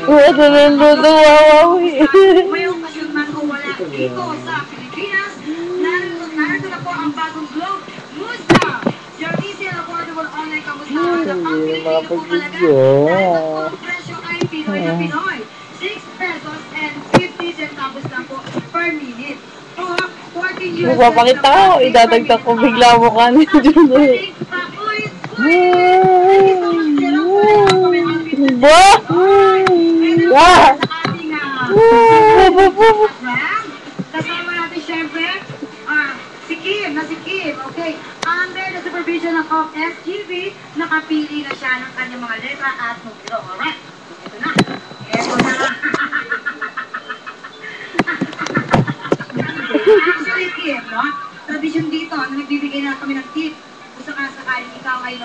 Wala nang duduwawawi. May okasyon man o wala dito sa Pilipinas, narito na po ang bagong Globe Musta! Your easy and affordable online kamustahan na ang Hindi Pilipino po talaga makapag-video. dahil ang buong presyo ay Pinoy na Pinoy. 6 pesos and 50 centavos lang po per minute. O 14 US cents Magpapakita na ko, flat rate per idadagdag minute. ko bigla mo kanina dyan. Ulit pa, ulit, ulit! Thank you so much, Jerome, for your comment on business. Ba? And Ah! sa ating kasama natin syempre, si Kim, okay. Under the supervision of SGB, nakapili na siya ng kanyang mga letra at numero. Alright, ito na. Ito na. Actually, Kim, no? Tradisyon dito, na nagbibigay na kami ng tip kung sakasakaling ikaw ay